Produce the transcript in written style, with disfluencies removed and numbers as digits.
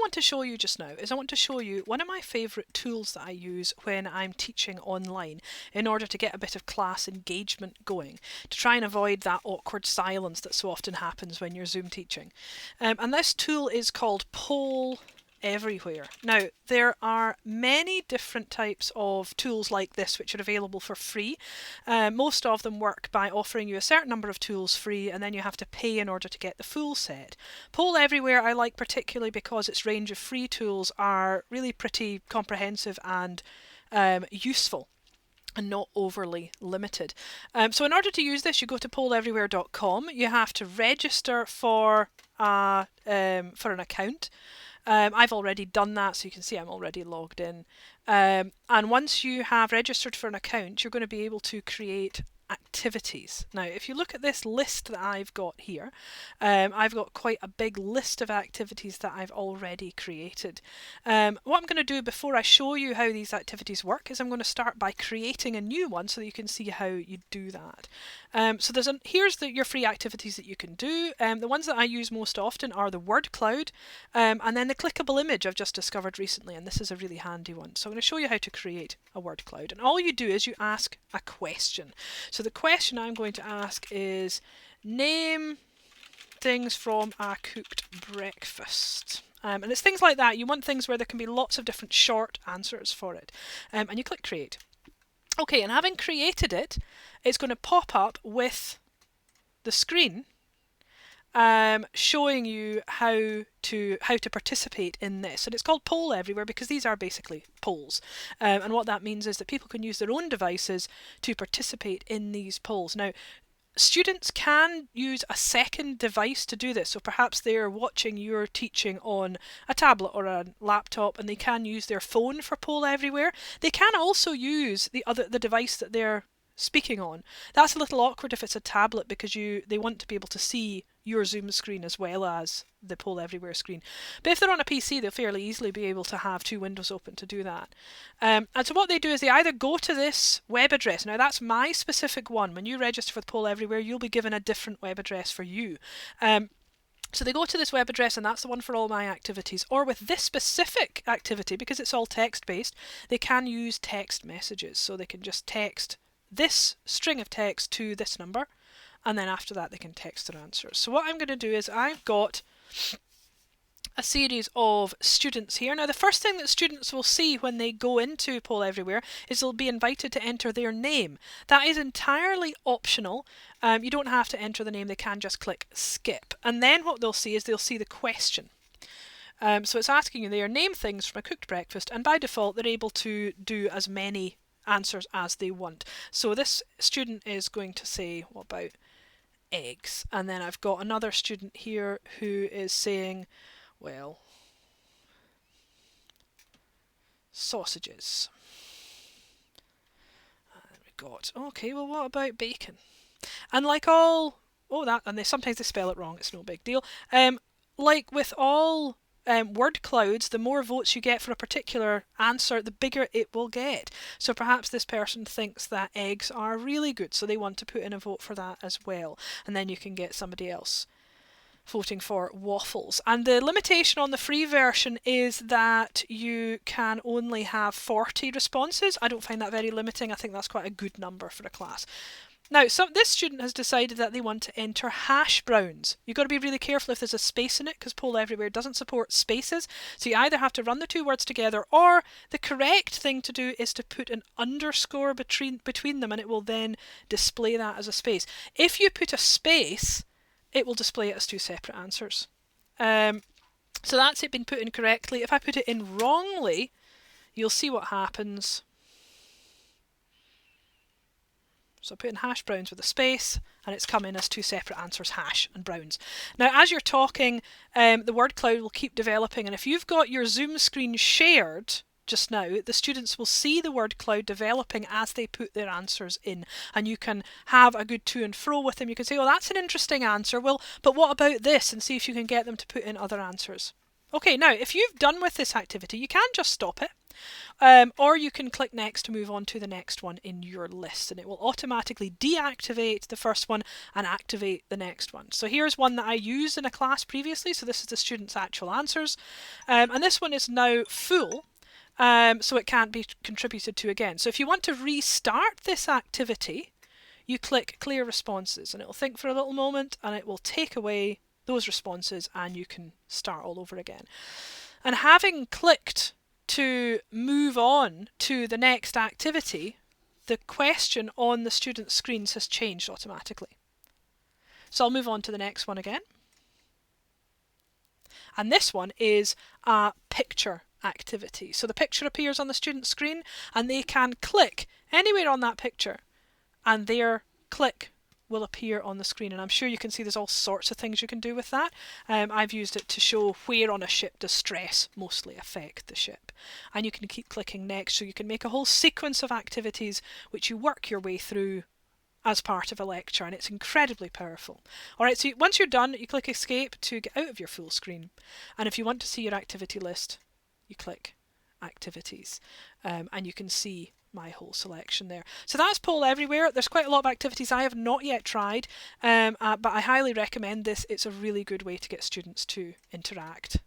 want to show you just now is I want to show you one of my favourite tools that I use when I'm teaching online in order to get a bit of class engagement going, to try and avoid that awkward silence that so often happens when you're Zoom teaching. And this tool is called Polleverywhere. Now, there are many different types of tools like this which are available for free. Most of them work by offering you a certain number of tools free, and then you have to pay in order to get the full set. Polleverywhere I like particularly because its range of free tools are really pretty comprehensive and useful, and not overly limited. So in order to use this, you go to polleverywhere.com. You have to register for an account. I've already done that, so you can see I'm already logged in. And once you have registered for an account, you're going to be able to create activities. Now, if you look at this list that I've got here, I've got quite a big list of activities that I've already created. What I'm going to do before I show you how these activities work is I'm going to start by creating a new one so that you can see how you do that. So here's your free activities that you can do. The ones that I use most often are the word cloud and then the clickable image I've just discovered recently, and this is a really handy one. So I'm going to show you how to create a word cloud, and all you do is you ask a question. So the question I'm going to ask is, name things from a cooked breakfast. And it's things like that. You want things where there can be lots of different short answers for it. And you click create. Okay, and having created it, it's going to pop up with the screen showing you how to participate in this. And it's called Polleverywhere because these are basically polls. And what that means is that people can use their own devices to participate in these polls. Now, students can use a second device to do this. So perhaps they're watching your teaching on a tablet or a laptop and they can use their phone for Polleverywhere. They can also use the device that they're speaking on. That's a little awkward if it's a tablet because they want to be able to see your Zoom screen as well as the Polleverywhere screen. But if they're on a PC, they'll fairly easily be able to have two windows open to do that. And so what they do is they either go to this web address. Now that's my specific one. When you register for Polleverywhere, you'll be given a different web address for you. So they go to this web address, and that's the one for all my activities. Or with this specific activity, because it's all text-based, they can use text messages. So they can just text this string of text to this number, and then after that they can text their answers. So what I'm going to do is I've got a series of students here. Now the first thing that students will see when they go into Polleverywhere is they'll be invited to enter their name. That is entirely optional. You don't have to enter the name, they can just click skip. And then what they'll see is they'll see the question. So it's asking you there, name things from a cooked breakfast, and by default they're able to do as many answers as they want. So this student is going to say, what about eggs? And then I've got another student here who is saying, well, sausages. And we've got, okay, well, what about bacon? And like all, and sometimes they spell it wrong, it's no big deal. Like with all word clouds, the more votes you get for a particular answer, the bigger it will get. So perhaps this person thinks that eggs are really good, so they want to put in a vote for that as well. And then you can get somebody else voting for waffles. And the limitation on the free version is that you can only have 40 responses. I don't find that very limiting. I think that's quite a good number for a class. Now, this student has decided that they want to enter hash browns. You've got to be really careful if there's a space in it because Polleverywhere doesn't support spaces. So you either have to run the two words together, or the correct thing to do is to put an underscore between them, and it will then display that as a space. If you put a space, it will display it as two separate answers. So that's it been put in correctly. If I put it in wrongly, you'll see what happens. So I put in hash browns with a space, and it's come in as two separate answers, hash and browns. Now, as you're talking, the word cloud will keep developing, and if you've got your Zoom screen shared just now, the students will see the word cloud developing as they put their answers in, and you can have a good to and fro with them. You can say, oh, that's an interesting answer, well, but what about this? And see if you can get them to put in other answers. Okay, now, if you've done with this activity, you can just stop it. or you can click next to move on to the next one in your list, and it will automatically deactivate the first one and activate the next one. So here's one that I used in a class previously, so this is the students' actual answers, and this one is now full, so it can't be contributed to again. So if you want to restart this activity, you click clear responses, and it will think for a little moment, and it will take away those responses, and you can start all over again. And having clicked to move on to the next activity, the question on the student's screens has changed automatically. So I'll move on to the next one again. And this one is a picture activity. So the picture appears on the student's screen, and they can click anywhere on that picture, and their click will appear on the screen. And I'm sure you can see there's all sorts of things you can do with that. I've used it to show where on a ship does stress mostly affect the ship. And you can keep clicking next, so you can make a whole sequence of activities which you work your way through as part of a lecture, and it's incredibly powerful. Alright, so once you're done, you click escape to get out of your full screen. And if you want to see your activity list, you click activities, and you can see my whole selection there. So that's Polleverywhere. There's quite a lot of activities I have not yet tried, but I highly recommend this. It's a really good way to get students to interact.